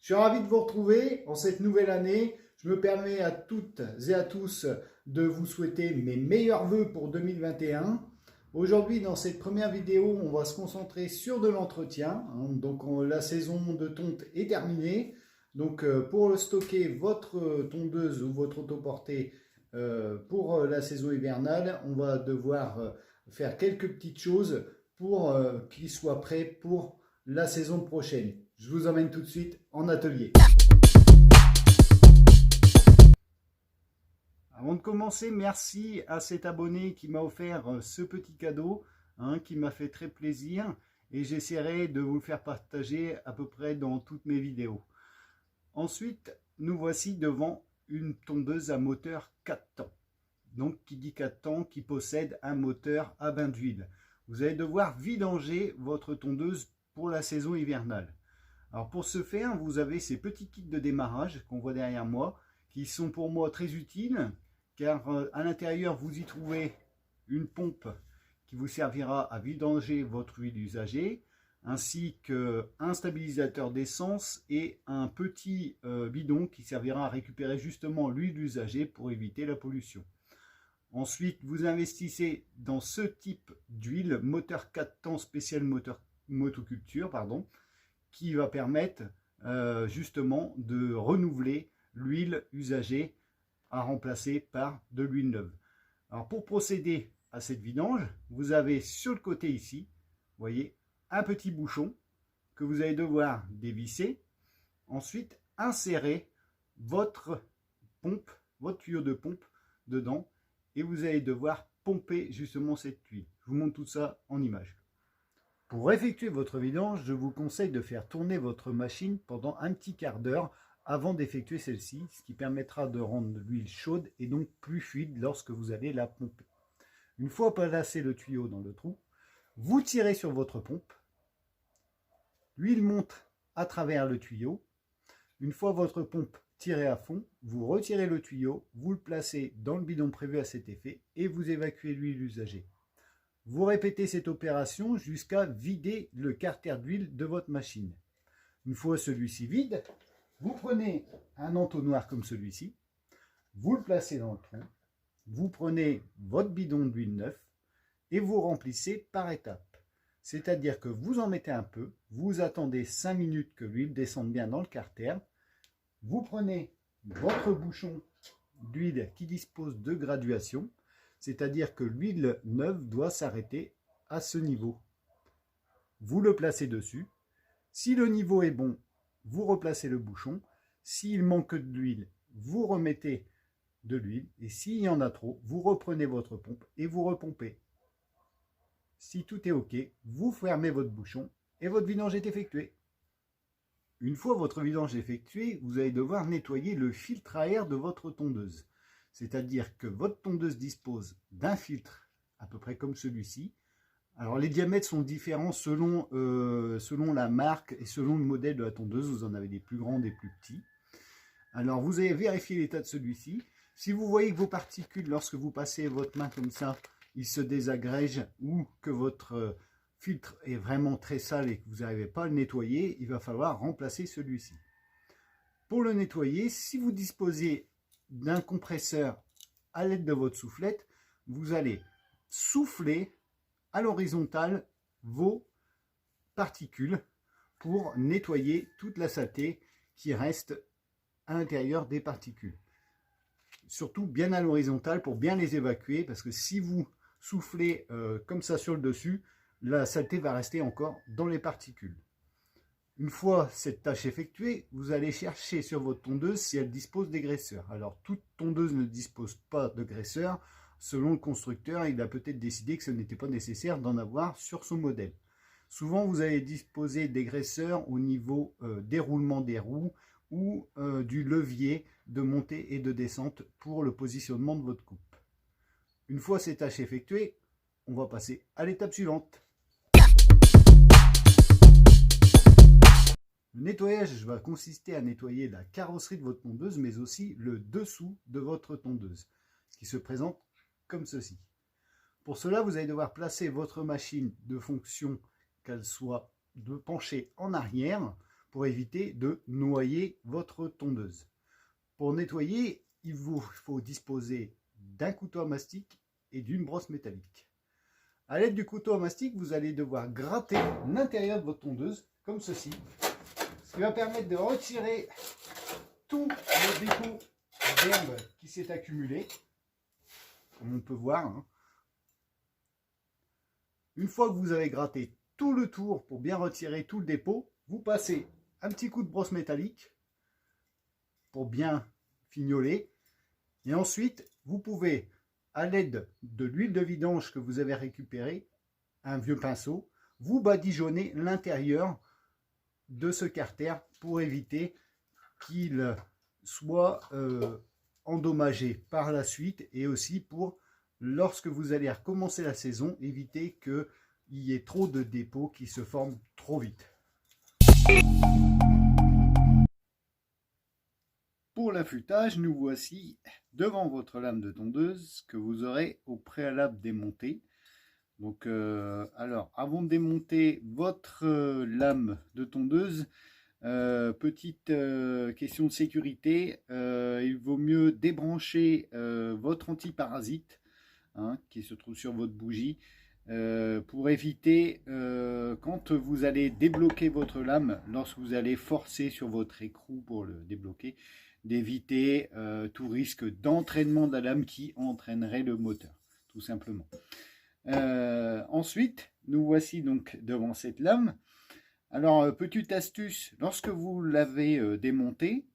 suis ravi de vous retrouver en cette nouvelle année. Je me permets à toutes et à tous de vous souhaiter mes meilleurs vœux pour 2021. Aujourd'hui, dans cette première vidéo, on va se concentrer sur de l'entretien. Donc, la saison de tonte est terminée. Donc, pour stocker votre tondeuse ou votre autoportée pour la saison hivernale, on va devoir faire quelques petites choses pour qu'il soit prêt pour la saison prochaine. Je vous emmène tout de suite en atelier. Avant de commencer, merci à cet abonné qui m'a offert ce petit cadeau, qui m'a fait très plaisir, et j'essaierai de vous le faire partager à peu près dans toutes mes vidéos. Ensuite, nous voici devant une tondeuse à moteur 4 temps. Donc, qui dit 4 temps, qui possède un moteur à bain d'huile. Vous allez devoir vidanger votre tondeuse pour la saison hivernale. Alors, pour ce faire, vous avez ces petits kits de démarrage qu'on voit derrière moi, qui sont pour moi très utiles, car à l'intérieur, vous y trouvez une pompe qui vous servira à vidanger votre huile usagée, ainsi qu'un stabilisateur d'essence et un petit bidon qui servira à récupérer justement l'huile usagée pour éviter la pollution. Ensuite, vous investissez dans ce type d'huile, moteur 4 temps spécial motoculture, qui va permettre justement de renouveler l'huile usagée à remplacer par de l'huile neuve. Alors, pour procéder à cette vidange, vous avez sur le côté ici, vous voyez, un petit bouchon que vous allez devoir dévisser. Ensuite, insérer votre pompe, votre tuyau de pompe dedans, et vous allez devoir pomper justement cette huile. Je vous montre tout ça en image. Pour effectuer votre vidange, je vous conseille de faire tourner votre machine pendant un petit quart d'heure avant d'effectuer celle-ci, ce qui permettra de rendre l'huile chaude et donc plus fluide lorsque vous allez la pomper. Une fois placé le tuyau dans le trou, vous tirez sur votre pompe, l'huile monte à travers le tuyau. Une fois votre pompe tirée à fond, vous retirez le tuyau, vous le placez dans le bidon prévu à cet effet et vous évacuez l'huile usagée. Vous répétez cette opération jusqu'à vider le carter d'huile de votre machine. Une fois celui-ci vide, vous prenez un entonnoir comme celui-ci, vous le placez dans le trou, vous prenez votre bidon d'huile neuf et vous remplissez par étapes. C'est-à-dire que vous en mettez un peu, vous attendez 5 minutes que l'huile descende bien dans le carter, vous prenez votre bouchon d'huile qui dispose de graduation, c'est-à-dire que l'huile neuve doit s'arrêter à ce niveau. Vous le placez dessus. Si le niveau est bon, vous replacez le bouchon. S'il manque de l'huile, vous remettez de l'huile. Et s'il y en a trop, vous reprenez votre pompe et vous repompez. Si tout est OK, vous fermez votre bouchon et votre vidange est effectuée. Une fois votre vidange effectuée, vous allez devoir nettoyer le filtre à air de votre tondeuse. C'est-à-dire que votre tondeuse dispose d'un filtre à peu près comme celui-ci. Alors les diamètres sont différents selon la marque et selon le modèle de la tondeuse. Vous en avez des plus grands, des plus petits. Alors vous allez vérifier l'état de celui-ci. Si vous voyez que vos particules, lorsque vous passez votre main comme ça, il se désagrège ou que votre filtre est vraiment très sale et que vous n'arrivez pas à le nettoyer, il va falloir remplacer celui-ci. Pour le nettoyer, si vous disposez d'un compresseur à l'aide de votre soufflette, vous allez souffler à l'horizontale vos particules pour nettoyer toute la saleté qui reste à l'intérieur des particules. Surtout bien à l'horizontale pour bien les évacuer, parce que si vous soufflez comme ça sur le dessus, la saleté va rester encore dans les particules. Une fois cette tâche effectuée, vous allez chercher sur votre tondeuse si elle dispose des graisseurs. Alors, toute tondeuse ne dispose pas de graisseurs. Selon le constructeur, il a peut-être décidé que ce n'était pas nécessaire d'en avoir sur son modèle. Souvent, vous allez disposer des graisseurs au niveau des roulements des roues ou du levier de montée et de descente pour le positionnement de votre coupe. Une fois ces tâches effectuées, on va passer à l'étape suivante. Le nettoyage va consister à nettoyer la carrosserie de votre tondeuse, mais aussi le dessous de votre tondeuse, qui se présente comme ceci. Pour cela, vous allez devoir placer votre machine de fonction, qu'elle soit de pencher en arrière, pour éviter de noyer votre tondeuse. Pour nettoyer, il vous faut disposer d'un couteau à mastic et d'une brosse métallique. À l'aide du couteau à mastic, vous allez devoir gratter l'intérieur de votre tondeuse, comme ceci, ce qui va permettre de retirer tout le dépôt d'herbe qui s'est accumulé, comme on peut voir. Hein. Une fois que vous avez gratté tout le tour pour bien retirer tout le dépôt, vous passez un petit coup de brosse métallique pour bien fignoler. Et ensuite, vous pouvez, à l'aide de l'huile de vidange que vous avez récupérée, un vieux pinceau, vous badigeonnez l'intérieur de ce carter pour éviter qu'il soit endommagé par la suite, et aussi pour, lorsque vous allez recommencer la saison, éviter qu'il y ait trop de dépôts qui se forment trop vite. Pour l'affûtage, nous voici devant votre lame de tondeuse que vous aurez au préalable démontée. Donc, alors, avant de démonter votre lame de tondeuse, petite question de sécurité, il vaut mieux débrancher votre antiparasite qui se trouve sur votre bougie pour éviter, quand vous allez débloquer votre lame, lorsque vous allez forcer sur votre écrou pour le débloquer, d'éviter tout risque d'entraînement de la lame qui entraînerait le moteur, tout simplement. Ensuite, nous voici donc devant cette lame. Alors, petite astuce, lorsque vous l'avez démonté,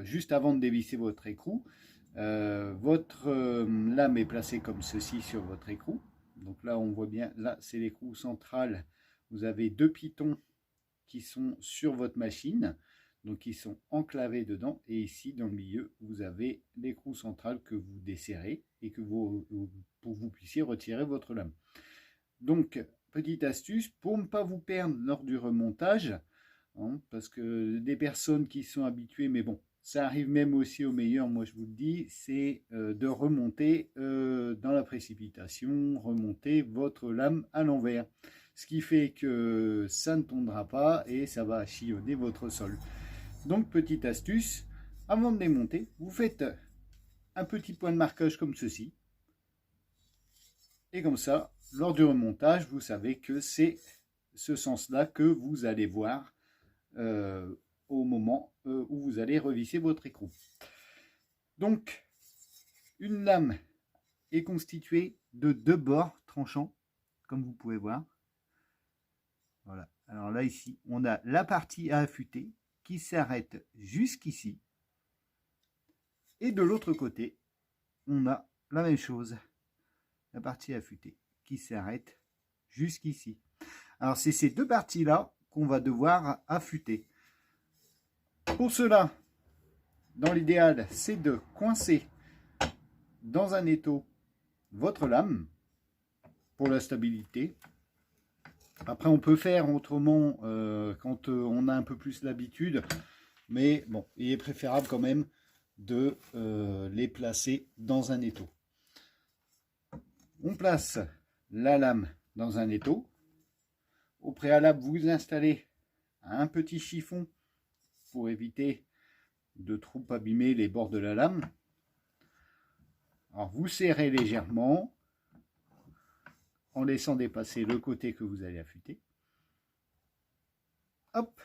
juste avant de dévisser votre écrou, votre lame est placée comme ceci sur votre écrou. Donc là, on voit bien, là c'est l'écrou central. Vous avez deux pitons qui sont sur votre machine, donc ils sont enclavés dedans. Et ici, dans le milieu, vous avez l'écrou central que vous desserrez et que pour que vous puissiez retirer votre lame. Donc, petite astuce, pour ne pas vous perdre lors du remontage, parce que des personnes qui sont habituées, mais bon, ça arrive même aussi au meilleur, moi je vous le dis, c'est de remonter dans la précipitation, remonter votre lame à l'envers. Ce qui fait que ça ne tondra pas et ça va chillonner votre sol. Donc, petite astuce, avant de démonter, vous faites un petit point de marquage comme ceci. Et comme ça, lors du remontage, vous savez que c'est ce sens-là que vous allez voir au moment où vous allez revisser votre écrou. Donc, une lame est constituée de deux bords tranchants, comme vous pouvez voir. Voilà. Alors là, ici, on a la partie à affûter qui s'arrête jusqu'ici. Et de l'autre côté, on a la même chose. La partie affûtée qui s'arrête jusqu'ici. Alors c'est ces deux parties-là qu'on va devoir affûter. Pour cela, dans l'idéal, c'est de coincer dans un étau votre lame pour la stabilité. Après, on peut faire autrement quand on a un peu plus l'habitude, mais bon, il est préférable quand même de les placer dans un étau. On place la lame dans un étau. Au préalable, vous installez un petit chiffon pour éviter de trop abîmer les bords de la lame. Alors, vous serrez légèrement en laissant dépasser le côté que vous allez affûter. Hop.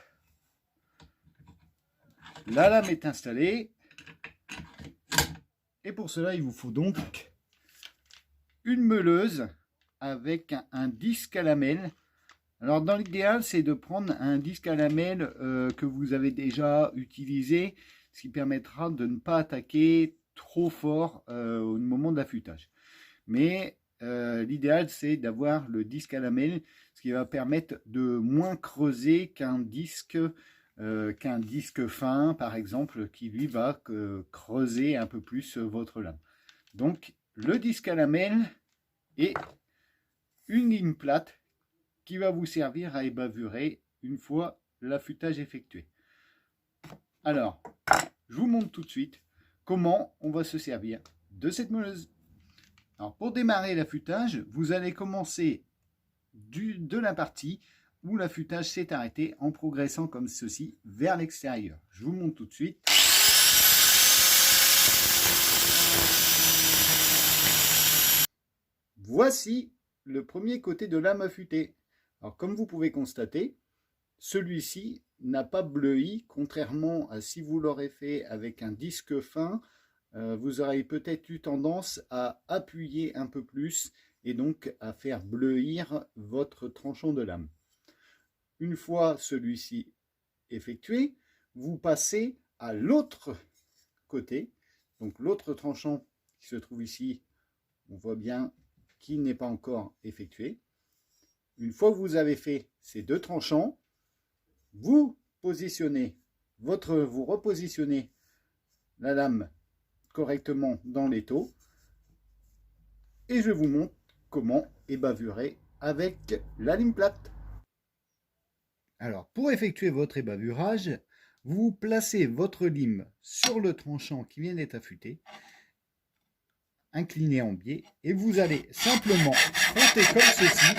La lame est installée. Et pour cela, il vous faut donc une meuleuse avec un disque à lamelles. Alors dans l'idéal, c'est de prendre un disque à lamelles que vous avez déjà utilisé, ce qui permettra de ne pas attaquer trop fort au moment de l'affûtage. Mais l'idéal, c'est d'avoir le disque à lamelles, ce qui va permettre de moins creuser qu'un disque fin, par exemple, qui lui va creuser un peu plus votre lame. Donc le disque à lamelles et une ligne plate qui va vous servir à ébavurer une fois l'affûtage effectué. Alors, je vous montre tout de suite comment on va se servir de cette meuleuse. Alors, pour démarrer l'affûtage, vous allez commencer de la partie où l'affûtage s'est arrêté en progressant comme ceci vers l'extérieur. Je vous montre tout de suite. Voici le premier côté de lame affûtée. Alors comme vous pouvez constater, celui-ci n'a pas bleui, contrairement à si vous l'aurez fait avec un disque fin, vous aurez peut-être eu tendance à appuyer un peu plus et donc à faire bleuir votre tranchant de lame. Une fois celui-ci effectué, vous passez à l'autre côté, donc l'autre tranchant qui se trouve ici, on voit bien qu'il n'est pas encore effectué. Une fois que vous avez fait ces deux tranchants, vous repositionnez la lame correctement dans l'étau et je vous montre comment ébavurer avec la lime plate. Alors pour effectuer votre ébavurage, vous placez votre lime sur le tranchant qui vient d'être affûté, incliné en biais, et vous allez simplement frotter comme ceci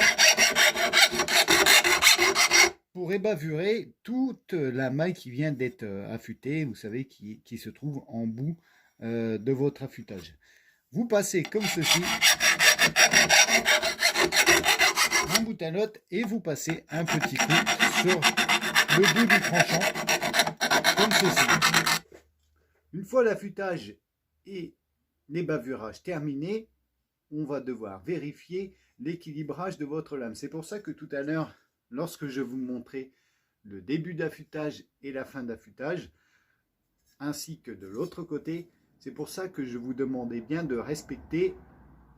pour ébavurer toute la maille qui vient d'être affûtée, vous savez, qui se trouve en bout de votre affûtage. Vous passez comme ceci, d'un bout à l'autre, et vous passez un petit coup sur le bout du tranchant, comme ceci. Une fois l'affûtage et l'ébavurage terminé, on va devoir vérifier l'équilibrage de votre lame. C'est pour ça que tout à l'heure, lorsque je vous montrais le début d'affûtage et la fin d'affûtage, ainsi que de l'autre côté, c'est pour ça que je vous demandais bien de respecter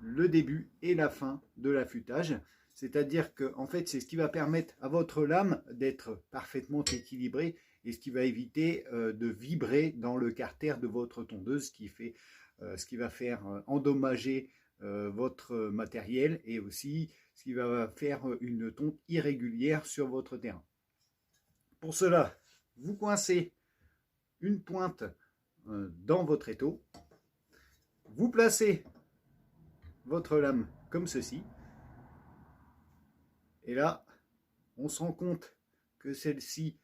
le début et la fin de l'affûtage. C'est-à-dire que en fait, c'est ce qui va permettre à votre lame d'être parfaitement équilibrée et ce qui va éviter de vibrer dans le carter de votre tondeuse, ce qui va faire endommager votre matériel et aussi ce qui va faire une tonte irrégulière sur votre terrain. Pour cela, vous coincez une pointe dans votre étau, vous placez votre lame comme ceci, et là on se rend compte que celle-ci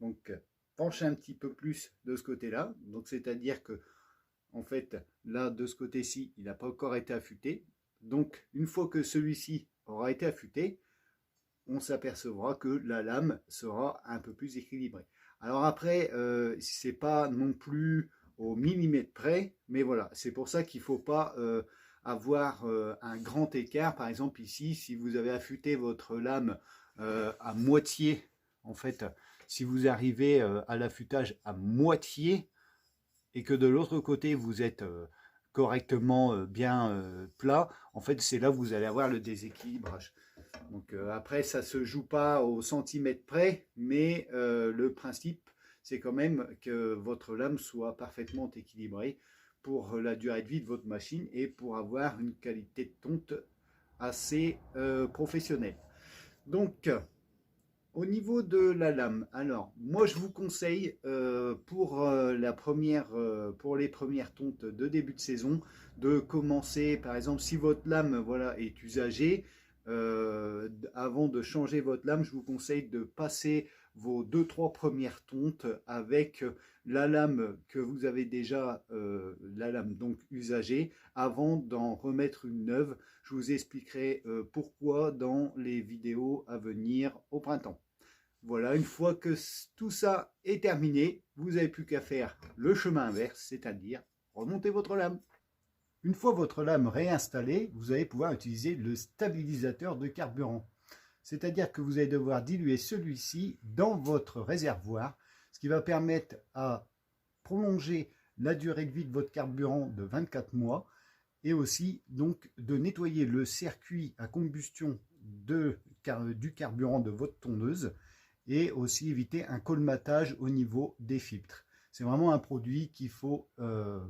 donc penche un petit peu plus de ce côté-là, donc c'est-à-dire que en fait là de ce côté-ci il n'a pas encore été affûté, donc une fois que celui-ci aura été affûté, on s'apercevra que la lame sera un peu plus équilibrée. Alors après, c'est pas non plus au millimètre près, mais voilà, c'est pour ça qu'il ne faut pas avoir un grand écart. Par exemple ici, si vous avez affûté votre lame à moitié, en fait, si vous arrivez à l'affûtage à moitié et que de l'autre côté vous êtes correctement bien plat, en fait c'est là où vous allez avoir le déséquilibrage. Donc après ça se joue pas au centimètre près, mais le principe c'est quand même que votre lame soit parfaitement équilibrée pour la durée de vie de votre machine et pour avoir une qualité de tonte assez professionnelle. Donc au niveau de la lame, alors moi je vous conseille pour les premières tontes de début de saison de commencer, par exemple si votre lame voilà, est usagée, avant de changer votre lame, je vous conseille de passer vos 2-3 premières tontes avec la lame que vous avez déjà, la lame donc usagée, avant d'en remettre une neuve. Je vous expliquerai pourquoi dans les vidéos à venir au printemps. Voilà, une fois que tout ça est terminé, vous n'avez plus qu'à faire le chemin inverse, c'est-à-dire remonter votre lame. Une fois votre lame réinstallée, vous allez pouvoir utiliser le stabilisateur de carburant. C'est-à-dire que vous allez devoir diluer celui-ci dans votre réservoir, ce qui va permettre à prolonger la durée de vie de votre carburant de 24 mois et aussi donc de nettoyer le circuit à combustion du carburant de votre tondeuse et aussi éviter un colmatage au niveau des filtres. C'est vraiment un produit qu'il faut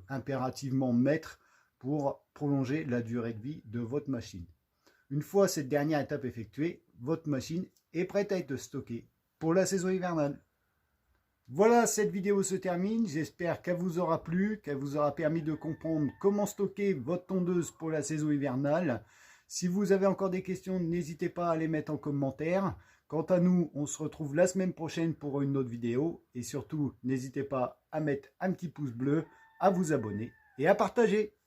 impérativement mettre pour prolonger la durée de vie de votre machine. Une fois cette dernière étape effectuée, votre machine est prête à être stockée pour la saison hivernale. Voilà, cette vidéo se termine. J'espère qu'elle vous aura plu, qu'elle vous aura permis de comprendre comment stocker votre tondeuse pour la saison hivernale. Si vous avez encore des questions, n'hésitez pas à les mettre en commentaire. Quant à nous, on se retrouve la semaine prochaine pour une autre vidéo. Et surtout, n'hésitez pas à mettre un petit pouce bleu, à vous abonner et à partager.